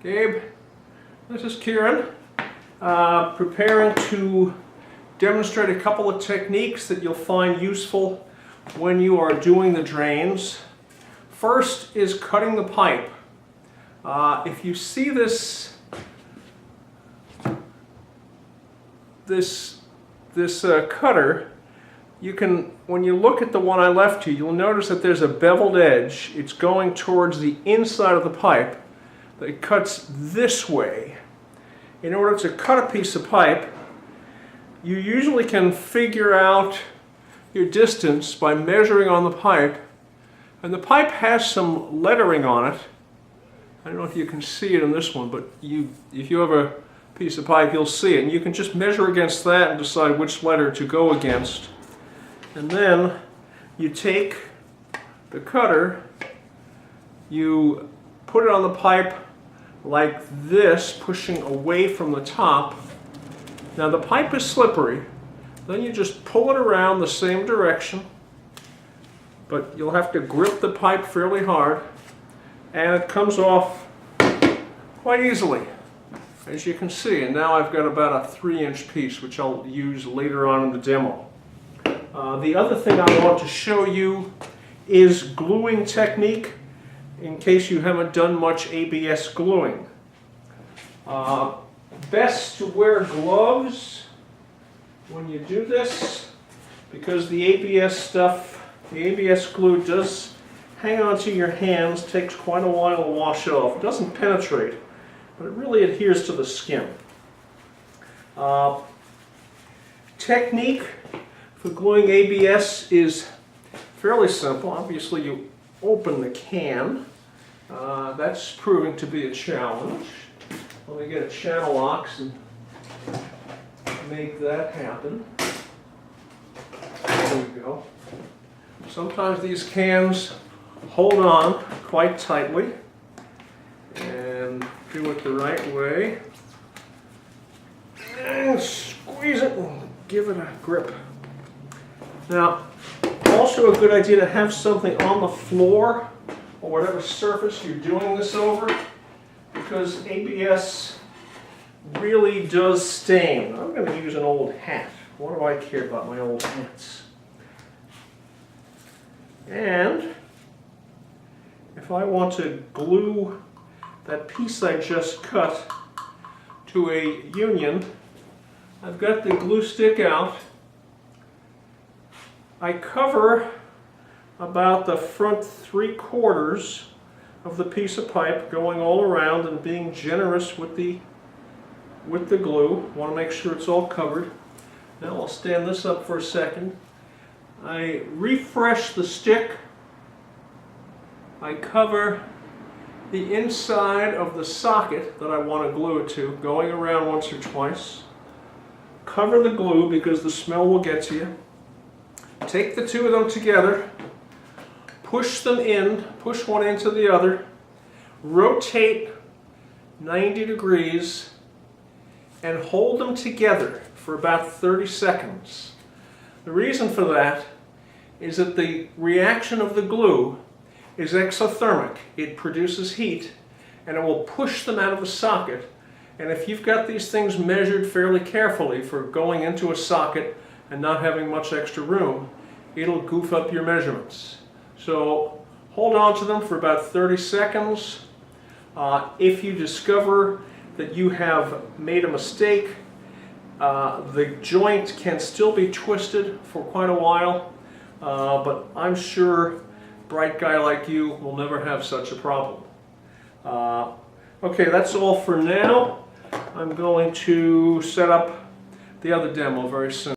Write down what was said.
Gabe, this is Kieran, preparing to demonstrate a couple of techniques that you'll find useful when you are doing the drains. First is cutting the pipe. If you see this cutter, you can, when you look at the one I left you, you'll notice that there's a beveled edge. It's going towards the inside of the pipe. That cuts this way. In order to cut a piece of pipe, you usually can figure out your distance by measuring on the pipe, and the pipe has some lettering on it. I don't know if you can see it in this one, but if you have a piece of pipe, you'll see it, and you can just measure against that and decide which letter to go against. And then you take the cutter, you put it on the pipe like this, pushing away from the top. Now the pipe is slippery. Then you just pull it around the same direction, but you'll have to grip the pipe fairly hard, and it comes off quite easily, as you can see. And now I've got about a 3-inch piece, which I'll use later on in the demo. The other thing I want to show you is gluing technique, in case you haven't done much ABS gluing. Best to wear gloves when you do this, because the ABS glue does hang onto your hands, takes quite a while to wash off. It doesn't penetrate, but it really adheres to the skin. Technique for gluing ABS is fairly simple. Obviously you open the can. That's proving to be a challenge. Let me get a channel locks and make that happen. There we go. Sometimes these cans hold on quite tightly, and do it the right way. And squeeze it and give it a grip. Now, also a good idea to have something on the floor or whatever surface you're doing this over, because ABS really does stain. I'm going to use an old hat. What do I care about my old hats? And if I want to glue that piece I just cut to a union, I've got the glue stick out. I cover about the front 3/4 of the piece of pipe, going all around and being generous with the glue. Want to make sure it's all covered. Now I'll stand this up for a second. I refresh the stick. I cover the inside of the socket that I want to glue it to, going around once or twice. Cover the glue because the smell will get to you. Take the two of them together, push them in, push one into the other, rotate 90 degrees, and hold them together for about 30 seconds. The reason for that is that the reaction of the glue is exothermic. It produces heat, and it will push them out of the socket. And if you've got these things measured fairly carefully for going into a socket and not having much extra room, it'll goof up your measurements. So hold on to them for about 30 seconds. If you discover that you have made a mistake, the joint can still be twisted for quite a while, but I'm sure a bright guy like you will never have such a problem. Okay, that's all for now. I'm going to set up the other demo very soon.